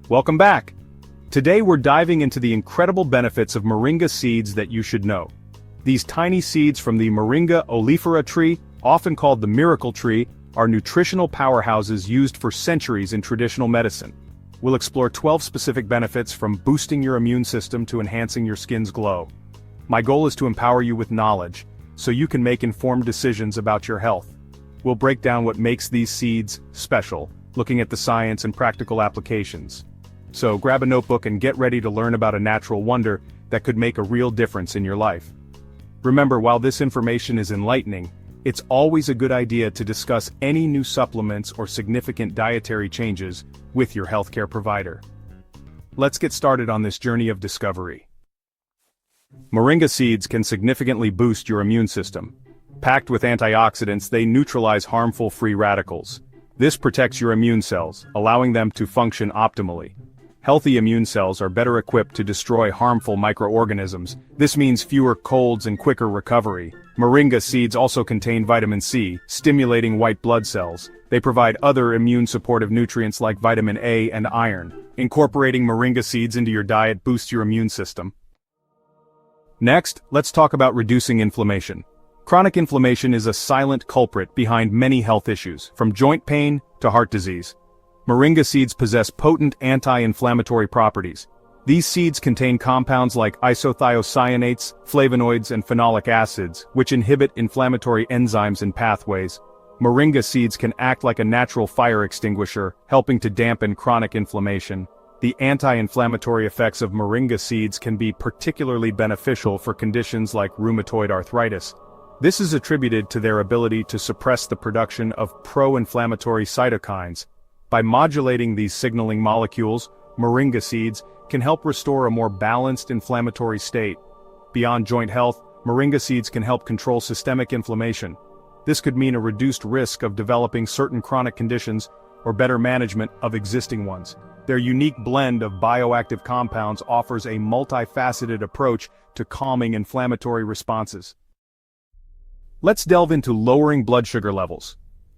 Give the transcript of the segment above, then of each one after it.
Welcome back! Today we're diving into the incredible benefits of moringa seeds that you should know. These tiny seeds from the Moringa Oleifera tree, often called the miracle tree, are nutritional powerhouses used for centuries in traditional medicine. We'll explore 12 specific benefits from boosting your immune system to enhancing your skin's glow. My goal is to empower you with knowledge, so you can make informed decisions about your health. We'll break down what makes these seeds special, looking at the science and practical applications. So grab a notebook and get ready to learn about a natural wonder that could make a real difference in your life. Remember, while this information is enlightening, it's always a good idea to discuss any new supplements or significant dietary changes with your healthcare provider. Let's get started on this journey of discovery. Moringa seeds can significantly boost your immune system. Packed with antioxidants, they neutralize harmful free radicals. This protects your immune cells, allowing them to function optimally. Healthy immune cells are better equipped to destroy harmful microorganisms. This means fewer colds and quicker recovery. Moringa seeds also contain vitamin C, stimulating white blood cells. They provide other immune-supportive nutrients like vitamin A and iron. Incorporating moringa seeds into your diet boosts your immune system. Next, let's talk about reducing inflammation. Chronic inflammation is a silent culprit behind many health issues, from joint pain to heart disease. Moringa seeds possess potent anti-inflammatory properties. These seeds contain compounds like isothiocyanates, flavonoids, and phenolic acids, which inhibit inflammatory enzymes and pathways. Moringa seeds can act like a natural fire extinguisher, helping to dampen chronic inflammation. The anti-inflammatory effects of moringa seeds can be particularly beneficial for conditions like rheumatoid arthritis. This is attributed to their ability to suppress the production of pro-inflammatory cytokines. By modulating these signaling molecules, moringa seeds can help restore a more balanced inflammatory state. Beyond joint health, moringa seeds can help control systemic inflammation. This could mean a reduced risk of developing certain chronic conditions or better management of existing ones. Their unique blend of bioactive compounds offers a multifaceted approach to calming inflammatory responses. Let's delve into lowering blood sugar levels.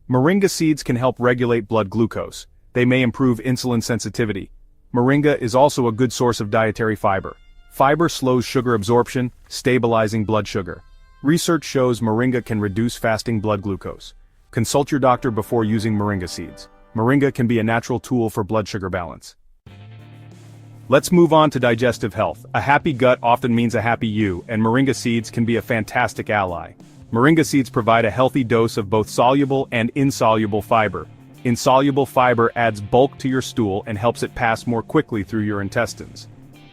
Moringa seeds can help regulate blood glucose. They may improve insulin sensitivity. Moringa is also a good source of dietary fiber. Fiber slows sugar absorption, stabilizing blood sugar. Research shows moringa can reduce fasting blood glucose. Consult your doctor before using moringa seeds. Moringa can be a natural tool for blood sugar balance. Let's move on to digestive health. A happy gut often means a happy you, and moringa seeds can be a fantastic ally. Moringa seeds provide a healthy dose of both soluble and insoluble fiber. Insoluble fiber adds bulk to your stool and helps it pass more quickly through your intestines.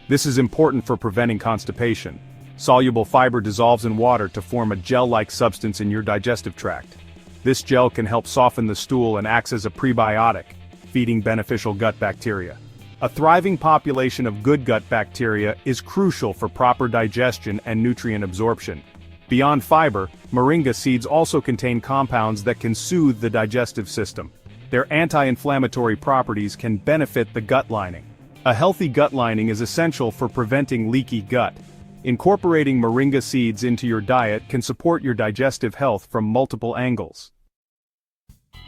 This is important for preventing constipation. Soluble fiber dissolves in water to form a gel-like substance in your digestive tract. This gel can help soften the stool and acts as a prebiotic, feeding beneficial gut bacteria. A thriving population of good gut bacteria is crucial for proper digestion and nutrient absorption. Beyond fiber, moringa seeds also contain compounds that can soothe the digestive system. Their anti-inflammatory properties can benefit the gut lining. A healthy gut lining is essential for preventing leaky gut. Incorporating moringa seeds into your diet can support your digestive health from multiple angles.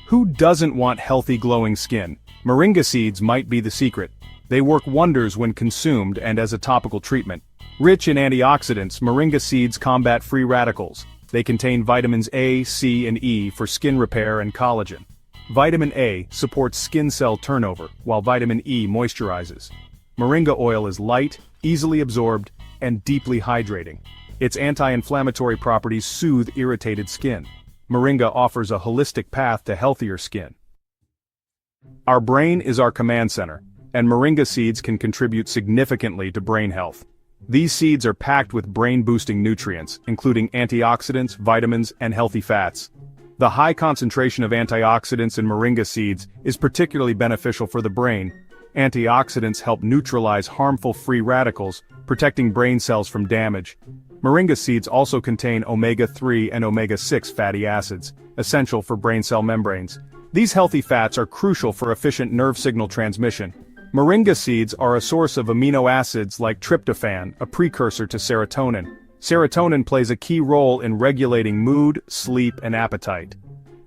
Who doesn't want healthy glowing skin? Moringa seeds might be the secret. They work wonders when consumed and as a topical treatment. Rich in antioxidants, moringa seeds combat free radicals. They contain vitamins A, C, and E for skin repair and collagen. Vitamin A supports skin cell turnover, while vitamin E moisturizes. Moringa oil is light, easily absorbed, and deeply hydrating. Its anti-inflammatory properties soothe irritated skin. Moringa offers a holistic path to healthier skin. Our brain is our command center, and moringa seeds can contribute significantly to brain health. These seeds are packed with brain-boosting nutrients, including antioxidants, vitamins, and healthy fats. The high concentration of antioxidants in moringa seeds is particularly beneficial for the brain. Antioxidants help neutralize harmful free radicals, protecting brain cells from damage. Moringa seeds also contain omega-3 and omega-6 fatty acids, essential for brain cell membranes. These healthy fats are crucial for efficient nerve signal transmission. Moringa seeds are a source of amino acids like tryptophan, a precursor to serotonin. Serotonin plays a key role in regulating mood, sleep, and appetite.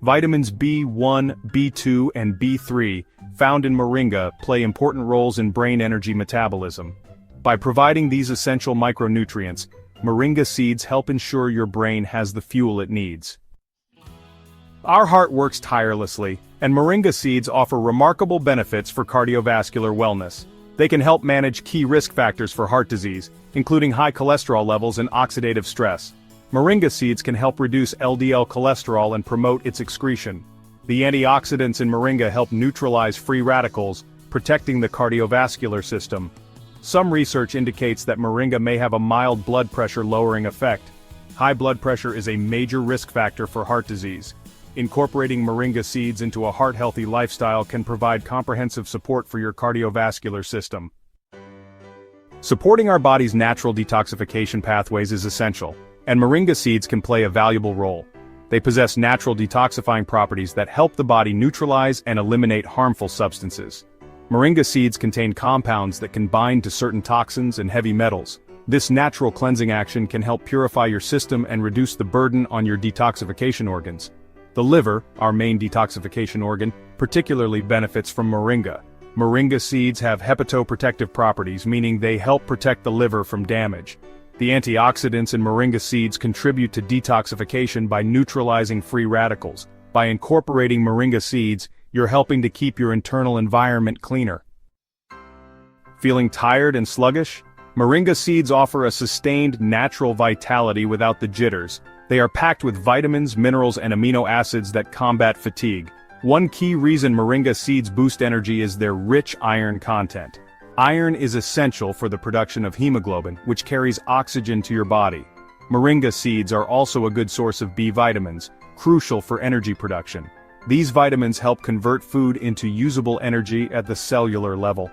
Vitamins B1, B2, and B3, found in moringa, play important roles in brain energy metabolism. By providing these essential micronutrients, moringa seeds help ensure your brain has the fuel it needs. Our heart works tirelessly, and moringa seeds offer remarkable benefits for cardiovascular wellness. They can help manage key risk factors for heart disease, including high cholesterol levels and oxidative stress. Moringa seeds can help reduce LDL cholesterol and promote its excretion. The antioxidants in moringa help neutralize free radicals, protecting the cardiovascular system. Some research indicates that moringa may have a mild blood pressure lowering effect. High blood pressure is a major risk factor for heart disease. Incorporating moringa seeds into a heart-healthy lifestyle can provide comprehensive support for your cardiovascular system. Supporting our body's natural detoxification pathways is essential, and moringa seeds can play a valuable role. They possess natural detoxifying properties that help the body neutralize and eliminate harmful substances. Moringa seeds contain compounds that can bind to certain toxins and heavy metals. This natural cleansing action can help purify your system and reduce the burden on your detoxification organs. The liver, our main detoxification organ, particularly benefits from moringa. Moringa seeds have hepatoprotective properties, meaning they help protect the liver from damage. The antioxidants in moringa seeds contribute to detoxification by neutralizing free radicals. By incorporating moringa seeds, you're helping to keep your internal environment cleaner. Feeling tired and sluggish? Moringa seeds offer a sustained natural vitality without the jitters. They are packed with vitamins, minerals, and amino acids that combat fatigue. One key reason moringa seeds boost energy is their rich iron content. Iron is essential for the production of hemoglobin, which carries oxygen to your body. Moringa seeds are also a good source of B vitamins, crucial for energy production. These vitamins help convert food into usable energy at the cellular level.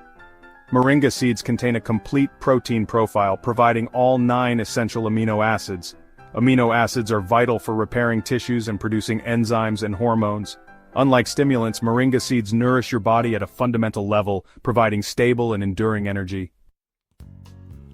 Moringa seeds contain a complete protein profile, providing all 9 essential amino acids. Amino acids are vital for repairing tissues and producing enzymes and hormones. Unlike stimulants, moringa seeds nourish your body at a fundamental level, providing stable and enduring energy.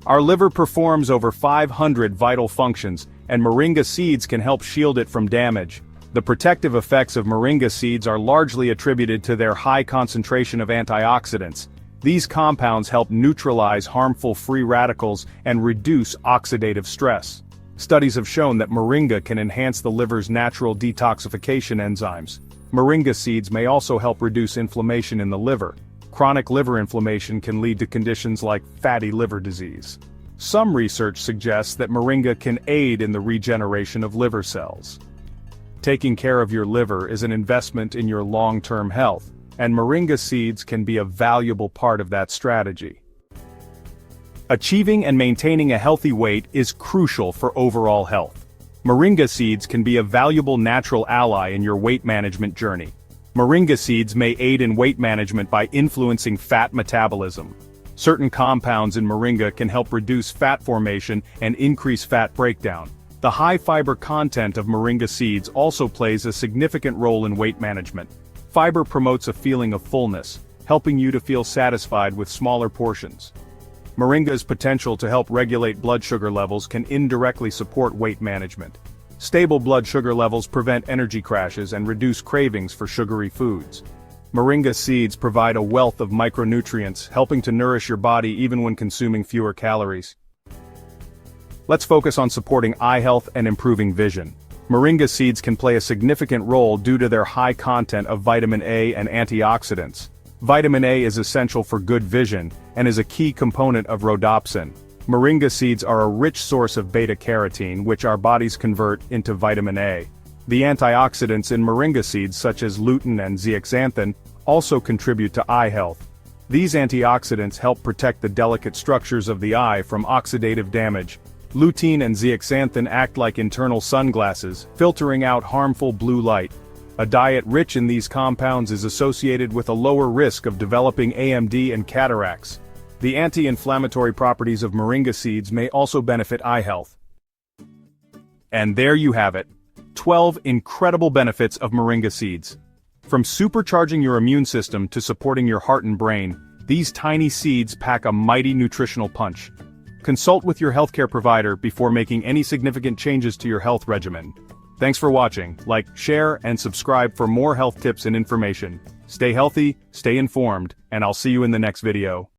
Our liver performs over 500 vital functions, and moringa seeds can help shield it from damage. The protective effects of moringa seeds are largely attributed to their high concentration of antioxidants. These compounds help neutralize harmful free radicals and reduce oxidative stress. Studies have shown that moringa can enhance the liver's natural detoxification enzymes. Moringa seeds may also help reduce inflammation in the liver. Chronic liver inflammation can lead to conditions like fatty liver disease. Some research suggests that moringa can aid in the regeneration of liver cells. Taking care of your liver is an investment in your long-term health, and moringa seeds can be a valuable part of that strategy. Achieving and maintaining a healthy weight is crucial for overall health. Moringa seeds can be a valuable natural ally in your weight management journey. Moringa seeds may aid in weight management by influencing fat metabolism. Certain compounds in moringa can help reduce fat formation and increase fat breakdown. The high fiber content of moringa seeds also plays a significant role in weight management. Fiber promotes a feeling of fullness, helping you to feel satisfied with smaller portions. Moringa's potential to help regulate blood sugar levels can indirectly support weight management. Stable blood sugar levels prevent energy crashes and reduce cravings for sugary foods. Moringa seeds provide a wealth of micronutrients, helping to nourish your body even when consuming fewer calories. Let's focus on supporting eye health and improving vision. Moringa seeds can play a significant role due to their high content of vitamin A and antioxidants. Vitamin A is essential for good vision and is a key component of rhodopsin. Moringa seeds are a rich source of beta-carotene, which our bodies convert into vitamin A. The antioxidants in moringa seeds such as lutein and zeaxanthin also contribute to eye health. These antioxidants help protect the delicate structures of the eye from oxidative damage. Lutein and zeaxanthin act like internal sunglasses, filtering out harmful blue light. A diet rich in these compounds is associated with a lower risk of developing AMD and cataracts. The anti-inflammatory properties of moringa seeds may also benefit eye health. And there you have it. 12 incredible benefits of moringa seeds. From supercharging your immune system to supporting your heart and brain, these tiny seeds pack a mighty nutritional punch. Consult with your healthcare provider before making any significant changes to your health regimen. Thanks for watching. Like, share, and subscribe for more health tips and information. Stay healthy, stay informed, and I'll see you in the next video.